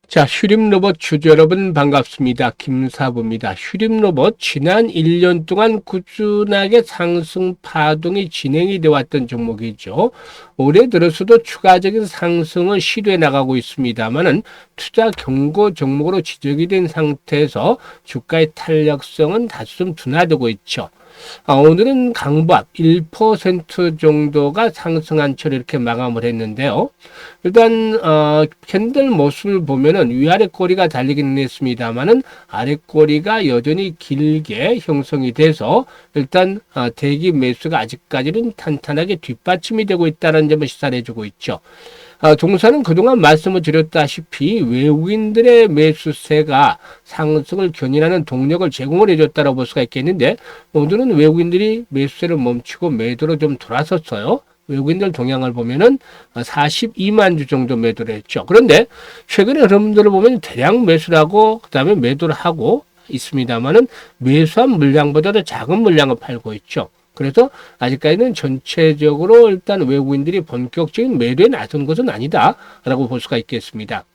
자, 슈림로봇 주주 여러분 반갑습니다. 김사부입니다. 슈림로봇 지난 1년 동안 꾸준하게 상승 파동이 진행이 되어 왔던 종목이죠. 올해 들어서도 추가적인 상승을 시도해 나가고 있습니다만은 투자 경고 종목으로 지적이 된 상태에서 주가의 탄력성은 다소 좀 둔화되고 있죠. 오늘은 강보합 1% 정도가 상승한 채로 이렇게 마감을 했는데요. 일단 캔들 모습을 보면은 위아래 꼬리가 달리기는 했습니다만은 아래 꼬리가 여전히 길게 형성이 돼서 일단 대기 매수가 아직까지는 탄탄하게 뒷받침이 되고 있다는 점을 시사해주고 있죠. 동사는 그동안 말씀을 드렸다시피 외국인들의 매수세가 상승을 견인하는 동력을 제공을 해줬다고 볼 수가 있겠는데, 오늘은 외국인들이 매수세를 멈추고 매도로 좀 돌아섰어요. 외국인들 동향을 보면은 42만 주 정도 매도를 했죠. 그런데 최근의 흐름들을 보면 대량 매수를 하고 그다음에 매도를 하고 있습니다만은 매수한 물량보다도 작은 물량을 팔고 있죠. 그래서 아직까지는 전체적으로 일단 외국인들이 본격적인 매도에 나선 것은 아니다라고 볼 수가 있겠습니다.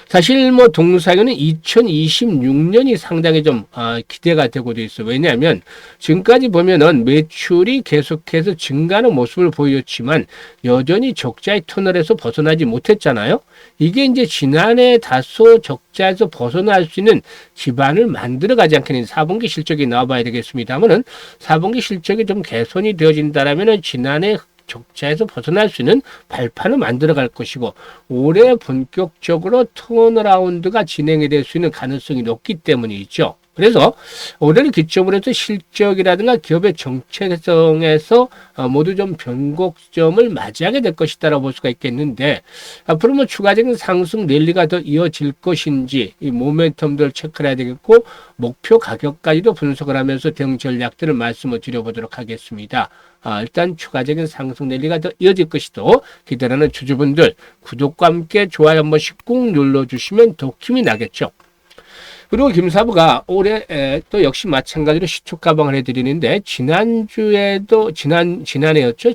사실 뭐 동사에는 2026년이 상당히 좀 기대가 되고 있어요. 왜냐하면 지금까지 보면은 매출이 계속해서 증가하는 모습을 보였지만 여전히 적자의 터널에서 벗어나지 못했잖아요. 이게 이제 지난해 다소 적자에서 벗어날 수 있는 기반을 만들어 가지 않겠는 4분기 실적이 나와봐야 되겠습니다만은 4분기 실적이 좀 개선이 되어진다라면은 지난해 적자에서 벗어날 수 있는 발판을 만들어 갈 것이고, 올해 본격적으로 턴어라운드가 진행이 될 수 있는 가능성이 높기 때문이죠. 그래서 올해를 기점으로 해서 실적이라든가 기업의 정체성에서 모두 좀 변곡점을 맞이하게 될 것이다라고 볼 수가 있겠는데, 앞으로 뭐 추가적인 상승 랠리가 더 이어질 것인지 이 모멘텀들을 체크를 해야 되겠고, 목표 가격까지도 분석을 하면서 대응 전략들을 말씀을 드려보도록 하겠습니다. 일단 추가적인 상승 랠리가 더 이어질 것이도 기대하는 주주분들, 구독과 함께 좋아요 한 번씩 꾹 눌러주시면 더 힘이 나겠죠. 그리고 김사부가 올해 또 역시 마찬가지로 시초 가방을 해드리는데, 지난해였죠.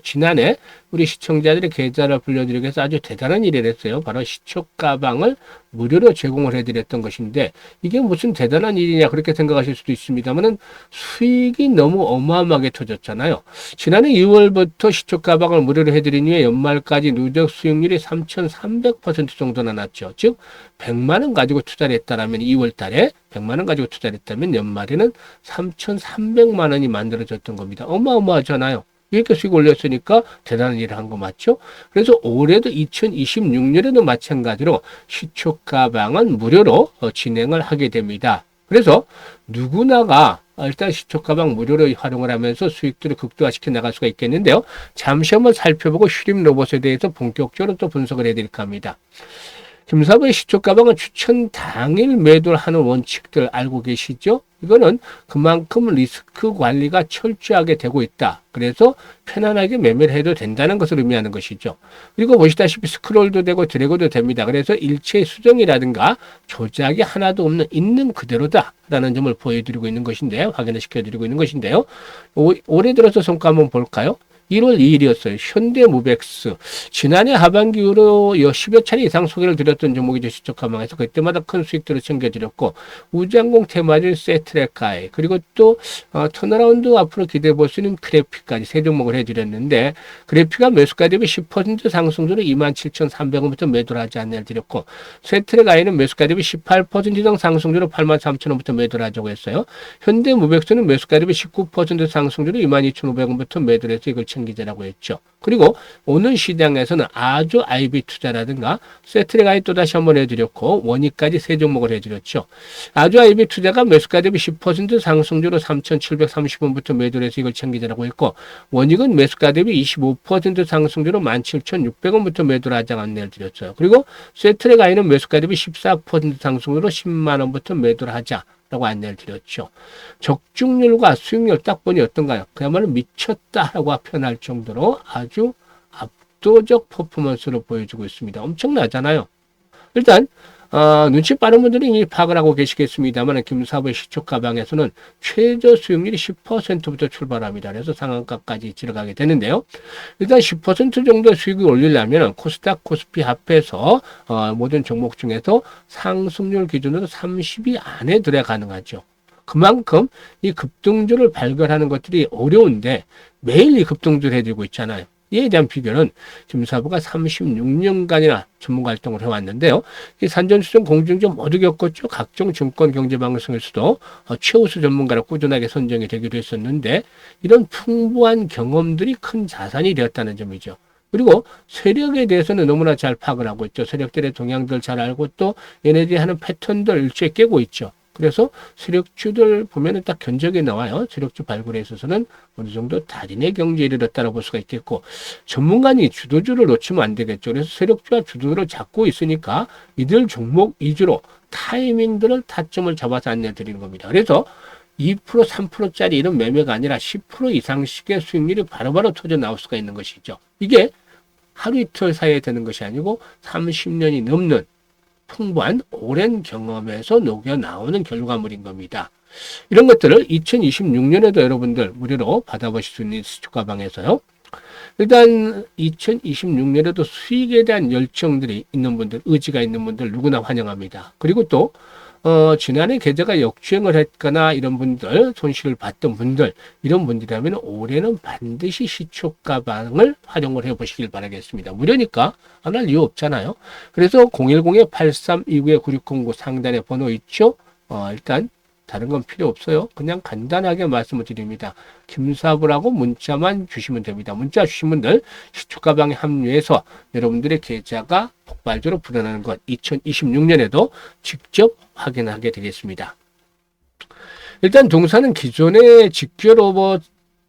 지난해 우리 시청자들의 계좌를 불려드리기 위해서 아주 대단한 일을 했어요. 바로 시초 가방을 무료로 제공을 해드렸던 것인데, 이게 무슨 대단한 일이냐 그렇게 생각하실 수도 있습니다만은 수익이 너무 어마어마하게 터졌잖아요. 지난해 2월부터 시초 가방을 무료로 해드린 후에 연말까지 누적 수익률이 3,300% 정도나 났죠. 즉 100만 원 가지고 투자를 했다라면 2월 달에 100만 원 가지고 투자를 했다면 연말에는 3,300만 원이 만들어졌던 겁니다. 어마어마하잖아요. 이렇게 수익 올렸으니까 대단한 일을 한 거 맞죠? 그래서 올해도 2026년에도 마찬가지로 시초 가방은 무료로 진행을 하게 됩니다. 그래서 누구나가 일단 시초 가방 무료로 활용을 하면서 수익들을 극대화시켜 나갈 수가 있겠는데요. 잠시 한번 살펴보고 슈림 로봇에 대해서 본격적으로 또 분석을 해드릴까 합니다. 김사부의 시초 가방은 추천 당일 매도를 하는 원칙들 알고 계시죠? 이거는 그만큼 리스크 관리가 철저하게 되고 있다. 그래서 편안하게 매매를 해도 된다는 것을 의미하는 것이죠. 그리고 보시다시피 스크롤도 되고 드래그도 됩니다. 그래서 일체 수정이라든가 조작이 하나도 없는 있는 그대로다라는 점을 보여드리고 있는 것인데, 확인을 시켜드리고 있는 것인데요. 올해 들어서 성과 한번 볼까요? 1월 2일이었어요. 현대무벡스. 지난해 하반기 이후로 10여 차례 이상 소개를 드렸던 종목이죠. 시초 가방에서. 그때마다 큰 수익들을 챙겨드렸고, 우주항공 테마주 세트레카이, 그리고 또 턴어라운드 앞으로 기대해 볼 수 있는 그래픽까지 세 종목을 해드렸는데, 그래픽가 매수가 대비 10% 상승률로 27,300원부터 매도를 하지 않냐를 드렸고, 세트레카이는 매수가 대비 18% 이상 상승률로 83,000원부터 매도를 하자고 했어요. 현대무벡스는 매수가 대비 19% 상승률로 22,500원부터 매도를 해서 이걸 챙기자라고 했죠. 그리고 오늘 시장에서는 아주 IB 투자라든가 세트레가이 또다시 한번 해드렸고, 원익까지 세 종목을 해드렸죠. 아주 IB 투자가 매수가 대비 10% 상승률로 3,730원부터 매도를 해서 이걸 챙기자라고 했고, 원익은 매수가 대비 25% 상승률로 17,600원부터 매도를 하자고 안내를 드렸어요. 그리고 세트레가이는 매수가 대비 14% 상승률로 10만원부터 매도를 하자 라고 안내를 드렸죠. 적중률과 수익률 딱 보니 어떤가요? 그야말로 미쳤다라고 표현할 정도로 아주 압도적 퍼포먼스를 보여주고 있습니다. 엄청나잖아요. 일단 눈치 빠른 분들이 이미 파악을 하고 계시겠습니다만 김사부의 시초가방에서는 최저 수익률이 10%부터 출발합니다. 그래서 상한가까지 들어가게 되는데요. 일단 10% 정도 수익을 올리려면 코스닥, 코스피 합해서 모든 종목 중에서 상승률 기준으로 30위 안에 들어야 가능하죠. 그만큼 이 급등주를 발견하는 것들이 어려운데 매일 이 급등주를 해주고 있잖아요. 이에 대한 비교는 김사부가 36년간이나 전문가 활동을 해왔는데요. 이 산전수전 공중전 모두 겪었죠. 각종 증권 경제방송에서도 최우수 전문가로 꾸준하게 선정이 되기도 했었는데 이런 풍부한 경험들이 큰 자산이 되었다는 점이죠. 그리고 세력에 대해서는 너무나 잘 파악을 하고 있죠. 세력들의 동향들 잘 알고 또 얘네들이 하는 패턴들 일체에 깨고 있죠. 그래서 세력주들 보면은 딱 견적이 나와요. 세력주 발굴에 있어서는 어느 정도 달인의 경지에 이르렀다고 볼 수가 있겠고, 전문가니 주도주를 놓치면 안 되겠죠. 그래서 세력주와 주도주를 잡고 있으니까 이들 종목 위주로 타이밍들을 타점을 잡아서 안내드리는 겁니다. 그래서 2%, 3%짜리 이런 매매가 아니라 10% 이상씩의 수익률이 바로바로 터져 나올 수가 있는 것이죠. 이게 하루 이틀 사이에 되는 것이 아니고 30년이 넘는 풍부한 오랜 경험에서 녹여 나오는 결과물인 겁니다. 이런 것들을 2026년에도 여러분들 무료로 받아보실 수 있는 시초가방에서요. 일단 2026년에도 수익에 대한 열정들이 있는 분들, 의지가 있는 분들 누구나 환영합니다. 그리고 또 지난해 계좌가 역주행을 했거나 이런 분들, 손실을 봤던 분들, 이런 분들이라면 올해는 반드시 시초가방을 활용을 해보시길 바라겠습니다. 무료니까 안 할 이유 없잖아요. 그래서 010-8329-9609 상단에 번호 있죠? 일단 다른 건 필요 없어요. 그냥 간단하게 말씀을 드립니다. 김사부라고 문자만 주시면 됩니다. 문자 주신 분들 시초가방에 합류해서 여러분들의 계좌가 폭발적으로 불어나는 것 2026년에도 직접 확인하게 되겠습니다. 일단 동사는 기존의 직교 로봇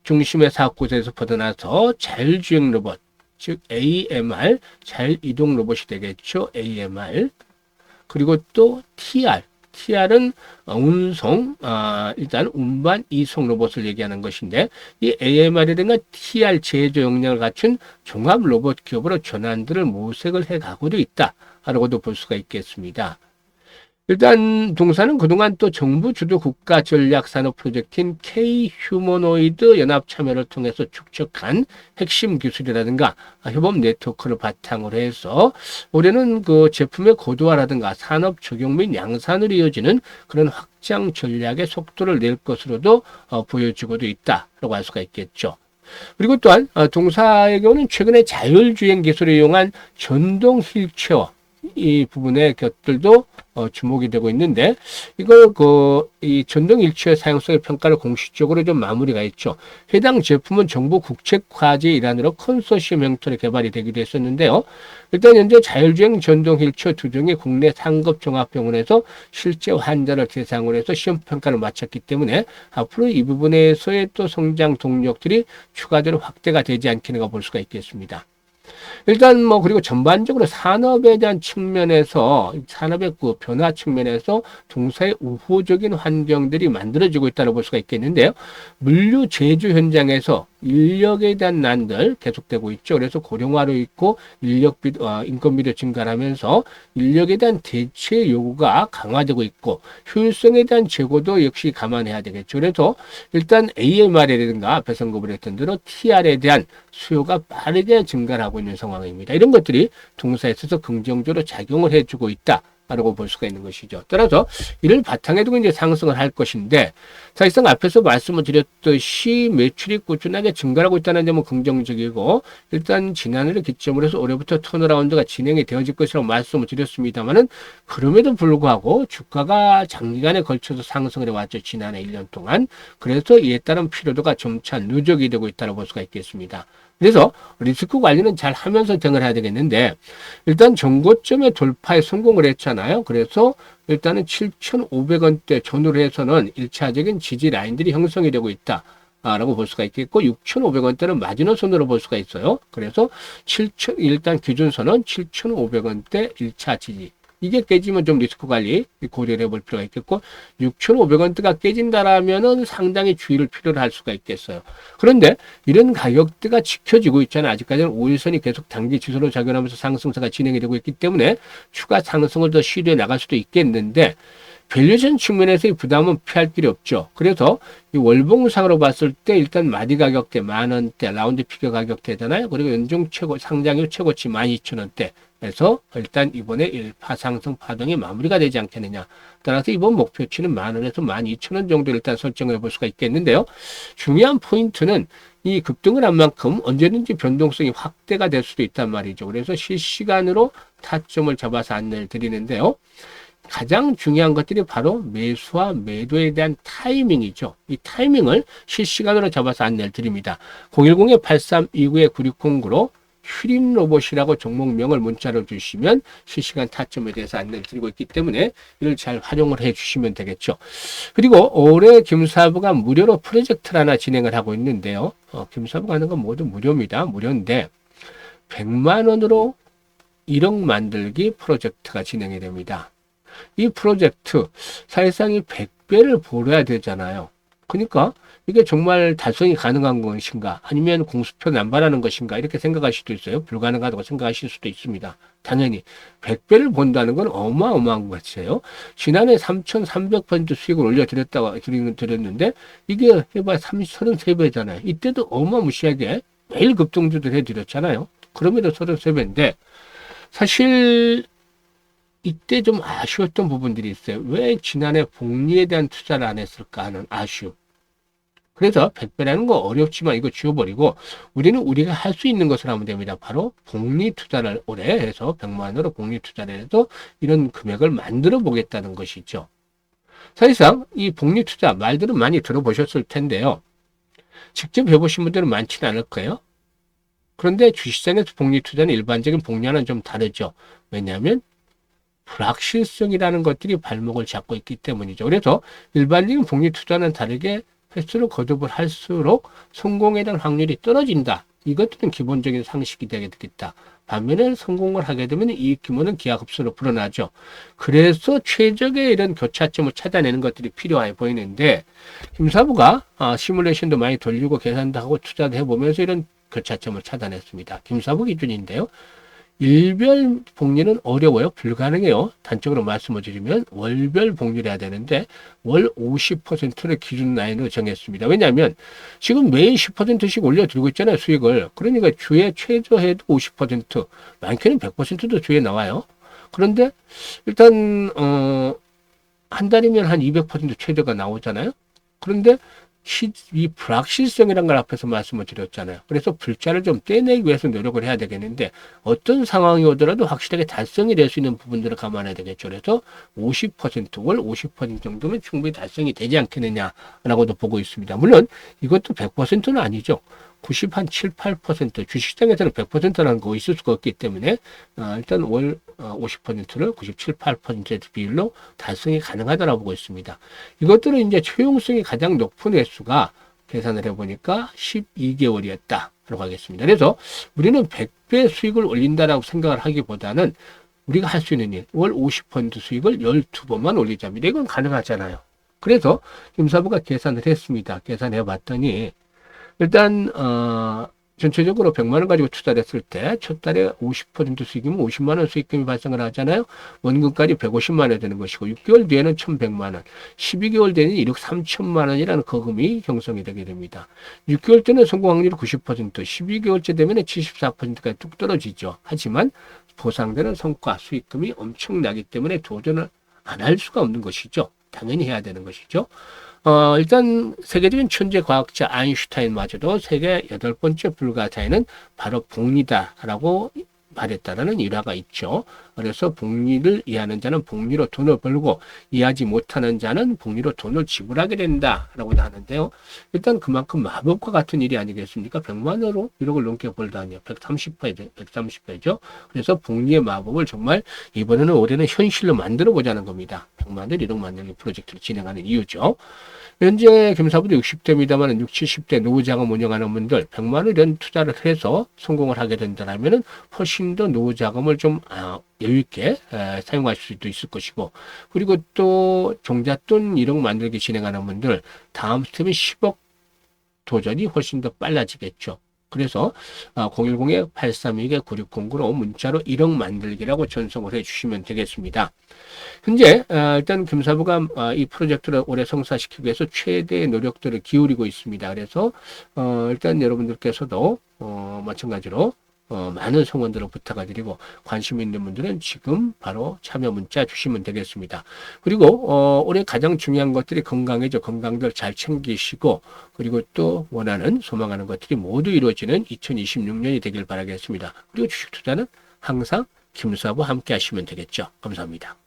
중심의 사업구조에서 벗어나서 자율주행 로봇, 즉 AMR, 자율이동 로봇이 되겠죠. AMR. 그리고 또 TR은 운송, 일단 운반 이송 로봇을 얘기하는 것인데 이 AMR이든가 TR 제조 역량을 갖춘 종합 로봇 기업으로 전환들을 모색을 해가고도 있다라고도 볼 수가 있겠습니다. 일단 동사는 그동안 또 정부 주도 국가 전략 산업 프로젝트인 K-휴머노이드 연합 참여를 통해서 축적한 핵심 기술이라든가 협업 네트워크를 바탕으로 해서 올해는 그 제품의 고도화라든가 산업 적용 및 양산으로 이어지는 그런 확장 전략의 속도를 낼 것으로도 보여지고도 있다라고 할 수가 있겠죠. 그리고 또한 동사의 경우는 최근에 자율주행 기술을 이용한 전동 휠체어 이 부분의 것들도 주목이 되고 있는데 이걸 이 전동 휠체어 사용성의 평가를 공식적으로 좀 마무리가 있죠. 해당 제품은 정부 국책화제 일환으로 컨소시엄 형태로 개발이 되기도 했었는데요. 일단 현재 자율주행 전동 휠체어 2종이 국내 상급 종합병원에서 실제 환자를 대상으로 해서 시험 평가를 마쳤기 때문에 앞으로 이 부분에서의 또 성장 동력들이 추가적으로 확대가 되지 않겠는가 볼 수가 있겠습니다. 일단 그리고 전반적으로 산업에 대한 측면에서 산업의 그 변화 측면에서 동사의 우호적인 환경들이 만들어지고 있다고 볼 수가 있겠는데요. 물류 제조 현장에서 인력에 대한 난들 계속되고 있죠. 그래서 고령화로 있고 인건비도 증가하면서 인력에 대한 대체 요구가 강화되고 있고 효율성에 대한 제고도 역시 감안해야 되겠죠. 그래서 일단 AMR이라든가 앞에서 언급을 했던 대로 TR에 대한 수요가 빠르게 증가를 하고 있는 상황입니다. 이런 것들이 동사에 있어서 긍정적으로 작용을 해주고 있다. 라고 볼 수가 있는 것이죠. 따라서 이를 바탕에 두고 이제 상승을 할 것인데 사실상 앞에서 말씀을 드렸듯이 매출이 꾸준하게 증가하고 있다는 점은 긍정적이고 일단 지난해를 기점으로 해서 올해부터 턴어라운드가 진행이 되어질 것이라고 말씀을 드렸습니다만은 그럼에도 불구하고 주가가 장기간에 걸쳐서 상승을 해왔죠. 지난해 1년 동안. 그래서 이에 따른 피로도가 점차 누적이 되고 있다고 볼 수가 있겠습니다. 그래서 리스크 관리는 잘 하면서 대응을 해야 되겠는데 일단 정고점의 돌파에 성공을 했잖아요. 그래서 일단은 7,500원대 전후로 해서는 1차적인 지지 라인들이 형성이 되고 있다. 라고 볼 수가 있겠고 6,500원대는 마지노선으로 볼 수가 있어요. 그래서 일단 기준선은 7,500원대 1차 지지. 이게 깨지면 좀 리스크 관리 고려를 해볼 필요가 있겠고 6,500원대가 깨진다라면은 상당히 주의를 필요로 할 수가 있겠어요. 그런데 이런 가격대가 지켜지고 있잖아요. 아직까지는 5일선이 계속 단기 지수로 작용하면서 상승세가 진행이 되고 있기 때문에 추가 상승을 더 시도해 나갈 수도 있겠는데 밸류에이션 측면에서의 부담은 피할 길이 없죠. 그래서 이 월봉상으로 봤을 때 일단 마디 가격대 10,000원대, 라운드 피겨 가격대잖아요. 그리고 연중 최고, 상장일 최고치 12,000원대에서 일단 이번에 1파 상승 파동이 마무리가 되지 않겠느냐. 따라서 이번 목표치는 10,000원에서 12,000원 정도 일단 설정해 볼 수가 있겠는데요. 중요한 포인트는 이 급등을 한 만큼 언제든지 변동성이 확대가 될 수도 있단 말이죠. 그래서 실시간으로 타점을 잡아서 안내를 드리는데요. 가장 중요한 것들이 바로 매수와 매도에 대한 타이밍이죠. 이 타이밍을 실시간으로 잡아서 안내를 드립니다. 010-8329-9609로 휴림로봇이라고 종목명을 문자로 주시면 실시간 타점에 대해서 안내를 드리고 있기 때문에 이를 잘 활용을 해 주시면 되겠죠. 그리고 올해 김사부가 무료로 프로젝트를 하나 진행을 하고 있는데요. 김사부가 하는 건 모두 무료입니다. 무료인데 100만 원으로 1억 만들기 프로젝트가 진행이 됩니다. 이 프로젝트 사실상 이 100배를 벌어야 되잖아요. 그러니까 이게 정말 달성이 가능한 것인가 아니면 공수표 남발하는 것인가 이렇게 생각하실 수도 있어요. 불가능하다고 생각하실 수도 있습니다. 당연히 100배를 본다는 건 어마어마한 것이에요. 지난해 3,300% 수익을 올려드렸다고 드렸는데 이게 해봐야 33배잖아요. 이때도 어마무시하게 매일 급등주들 해드렸잖아요. 그럼에도 33배인데 사실 이때 좀 아쉬웠던 부분들이 있어요. 왜 지난해 복리에 대한 투자를 안 했을까 하는 아쉬움. 그래서 100배라는 거 어렵지만 이거 지워버리고 우리는 우리가 할 수 있는 것을 하면 됩니다. 바로 복리 투자를 올해 해서 100만 원으로 복리 투자를 해서 이런 금액을 만들어 보겠다는 것이죠. 사실상 이 복리 투자 말들은 많이 들어보셨을 텐데요. 직접 해보신 분들은 많지는 않을 거예요. 그런데 주식시장에서 복리 투자는 일반적인 복리와는 좀 다르죠. 왜냐하면 불확실성이라는 것들이 발목을 잡고 있기 때문이죠. 그래서 일반적인 복리 투자는 다르게 횟수를 거듭을 할수록 성공에 대한 확률이 떨어진다. 이것들은 기본적인 상식이 되겠다. 반면에 성공을 하게 되면 이익 규모는 기하급수로 불어나죠. 그래서 최적의 이런 교차점을 찾아내는 것들이 필요해 보이는데 김사부가 시뮬레이션도 많이 돌리고 계산도 하고 투자도 해보면서 이런 교차점을 찾아냈습니다. 김사부 기준인데요. 일별 복리는 어려워요. 불가능해요. 단적으로 말씀을 드리면 월별 복리를 해야 되는데 월 50%를 기준 라인으로 정했습니다. 왜냐하면 지금 매일 10%씩 올려드리고 있잖아요. 수익을. 그러니까 주에 최저해도 50%, 많게는 100%도 주에 나와요. 그런데 일단 한 달이면 한 200% 최저가 나오잖아요. 그런데 이 불확실성이라는 걸 앞에서 말씀을 드렸잖아요. 그래서 불자를 좀 떼내기 위해서 노력을 해야 되겠는데 어떤 상황이 오더라도 확실하게 달성이 될 수 있는 부분들을 감안해야 되겠죠. 그래서 50%, 월 50% 정도면 충분히 달성이 되지 않겠느냐라고도 보고 있습니다. 물론 이것도 100%는 아니죠. 97, 8% 주식시장에서는 100%라는 거 있을 수가 없기 때문에 일단 월 50%를 97, 8%의 비율로 달성이 가능하다고 보고 있습니다. 이것들은 이제 효용성이 가장 높은 횟수가 계산을 해보니까 12개월이었다라고 하겠습니다. 그래서 우리는 100배 수익을 올린다라고 생각을 하기보다는 우리가 할 수 있는 일, 월 50% 수익을 12번만 올리자입니다. 이건 가능하잖아요. 그래서 김사부가 계산을 했습니다. 계산해 봤더니 일단 전체적으로 100만 원 가지고 투자를 했을 때 첫 달에 50% 수익이면 50만 원 수익금이 발생을 하잖아요. 원금까지 150만 원 되는 것이고 6개월 뒤에는 1,100만 원, 12개월 뒤에는 1억 3천만 원이라는 거금이 형성이 되게 됩니다. 6개월 때는 성공 확률이 90%, 12개월째 되면 74%까지 뚝 떨어지죠. 하지만 보상되는 성과 수익금이 엄청나기 때문에 도전을 안 할 수가 없는 것이죠. 당연히 해야 되는 것이죠. 일단 세계적인 천재 과학자 아인슈타인마저도 세계 8번째 불가사의는 바로 복리다라고 말했다라는 일화가 있죠. 그래서 복리를 이해하는 자는 복리로 돈을 벌고 이해하지 못하는 자는 복리로 돈을 지불하게 된다라고 하는데요. 일단 그만큼 마법과 같은 일이 아니겠습니까? 100만 원으로 1억을 넘게 벌다니요. 130배죠. 130배죠. 그래서 복리의 마법을 정말 이번에는 올해는 현실로 만들어 보자는 겁니다. 100만을 1억 만들기 프로젝트를 진행하는 이유죠. 현재 김사부도 60대입니다만 60, 70대 노후자금 운영하는 분들 100만 원 투자를 해서 성공을 하게 된다면은 훨씬 더 노후자금을 좀 여유 있게 사용하실 수도 있을 것이고, 그리고 또 종잣돈 1억 만들기 진행하는 분들 다음 스텝이 10억 도전이 훨씬 더 빨라지겠죠. 그래서 010-832-9609로 문자로 1억 만들기라고 전송을 해주시면 되겠습니다. 현재 일단 금사부가 이 프로젝트를 올해 성사시키기 위해서 최대의 노력들을 기울이고 있습니다. 그래서 일단 여러분들께서도 마찬가지로 많은 성원들을 부탁을 드리고, 관심 있는 분들은 지금 바로 참여 문자 주시면 되겠습니다. 그리고 올해 가장 중요한 것들이 건강이죠. 건강들 잘 챙기시고, 그리고 또 원하는 소망하는 것들이 모두 이루어지는 2026년이 되길 바라겠습니다. 그리고 주식 투자는 항상 김사부와 함께 하시면 되겠죠. 감사합니다.